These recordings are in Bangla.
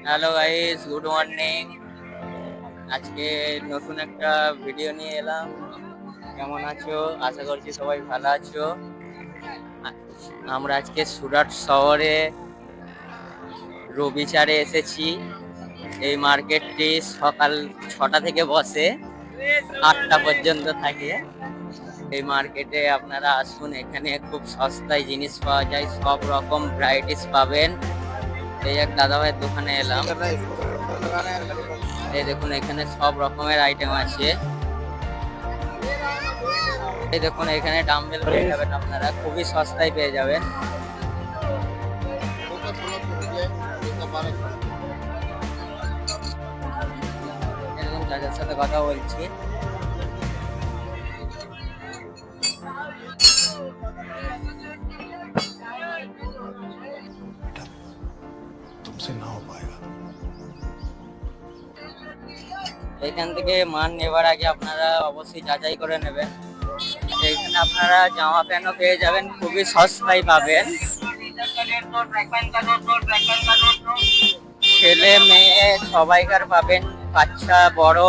Hello guys, good morning. আজকে নতুন একটা ভিডিও নিয়ে এলাম। কেমন আছো? আশা করছি সবাই ভালো আছো। আ- আমরা আজকে সুরাট শহরে রবিচারে এসেছি। এই মার্কেটটি সকাল 6টা থেকে বসে, 8টা পর্যন্ত থাকে। এই মার্কেটে আপনারা আসুন, এখানে খুব সস্তায় জিনিস পাওয়া যায়, সব রকম ভ্যারাইটিস পাবেন। এই এক দাদাভাইয়ের দোকানে এলাম। এই দেখুন, এখানে সব রকমের আইটেম আছে। এই দেখুন, এখানে ডাম্বেল পেয়ে যাবেন, আপনারা খুবই সস্তায় পেয়ে যাবেন। এরকম চাচার সাথে কথা বলছি। तुमसे ना हो पाएगा। এখান থেকে মাল নেবার আগে আপনারা অবশ্যই যাচাই করে নেবেন। এখানে আপনারা জামা প্যান্টও পেয়ে যাবেন, খুবই সস্তায় পাবেন। ছেলে মেয়ে সবাইকার পাবেন, বাচ্চা বড়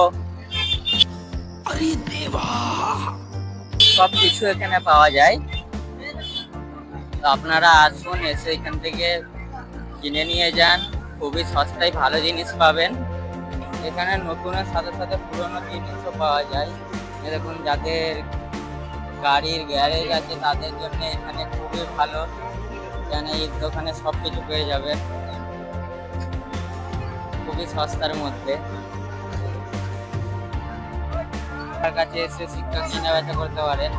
সব কিছু এখানে পাওয়া যায়। তো আপনারা আসুন, এসে এখান থেকে কিনে নিয়ে যান, খুবই সস্তায় ভালো জিনিস পাবেন। এখানে নতুনের সাথে সাথে পুরোনো জিনিসও পাওয়া যায়। দেখুন, যাদের গাড়ির গ্যারেজ আছে তাদের জন্য এখানে খুবই ভালো, কেন এই দোকানে সব কিছু পেয়ে যাবেন খুবই সস্তার মধ্যে। তার কাছে এসে শিক্ষা কেনা বেচা করতে পারেন,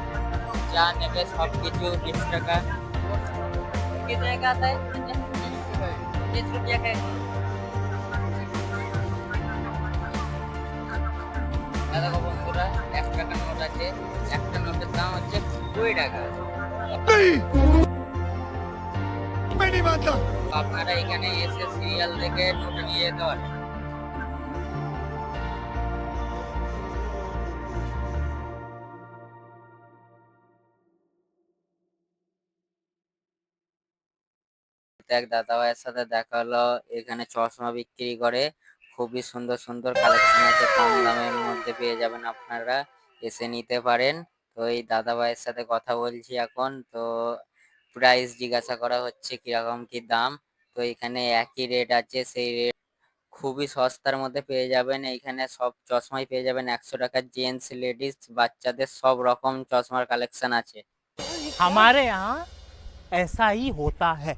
যা নেবে সব কিছু 20 টাকা। দেখো বন্ধুরা, 1 টাকার নোট আছে, একটা নোটের দাম হচ্ছে 20 টাকা। আপনারা এখানে এসে সিরিয়াল থেকে নোট নিয়ে যেতে পারেন। এক দাদা ভাইয়ের সাথে দেখা হলো, এখানে চশমা বিক্রি করে, খুবই সুন্দর সুন্দর কালেকশন আছে, কম দামের মধ্যে পেয়ে যাবেন, আপনারা এসে নিতে পারেন। তো এই দাদা ভাইয়ের সাথে কথা বলছি এখন, তো প্রাইস জিজ্ঞাসা করা হচ্ছে কিরকম কি দাম। তো এখানে একই রেট আছে, সেই রেট খুবই সস্তার মধ্যে পেয়ে যাবেন। এইখানে সব চশমাই পেয়ে যাবেন 100 টাকার, জেন্টস লেডিস বাচ্চাদের সব রকম চশমার কালেকশন আছে। हमारे यहाँ ऐसा ही होता है।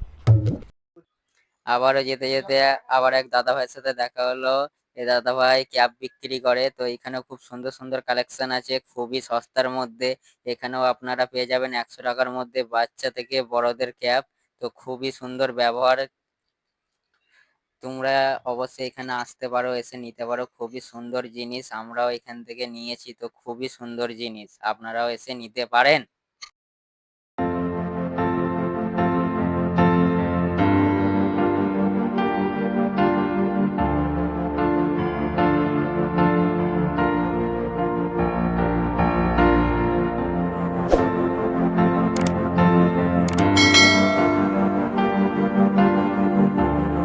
আবারও যেতে যেতে আবার এক দাদা ভাইয়ের সাথে দেখা হলো। এই দাদা ভাই ক্যাপ বিক্রি করে, তো এখানেও খুব সুন্দর সুন্দর কালেকশন আছে, খুবই সস্তার মধ্যে। এখানেও আপনারা পেয়ে যাবেন 100 টাকার মধ্যে বাচ্চা থেকে বড়দের ক্যাপ। তো খুবই সুন্দর ব্যবহার, তোমরা অবশ্যই এখানে আসতে পারো, এসে নিতে পারো, খুবই সুন্দর জিনিস। আমরাও এখান থেকে নিয়েছি, তো খুবই সুন্দর জিনিস, আপনারাও এসে নিতে পারেন।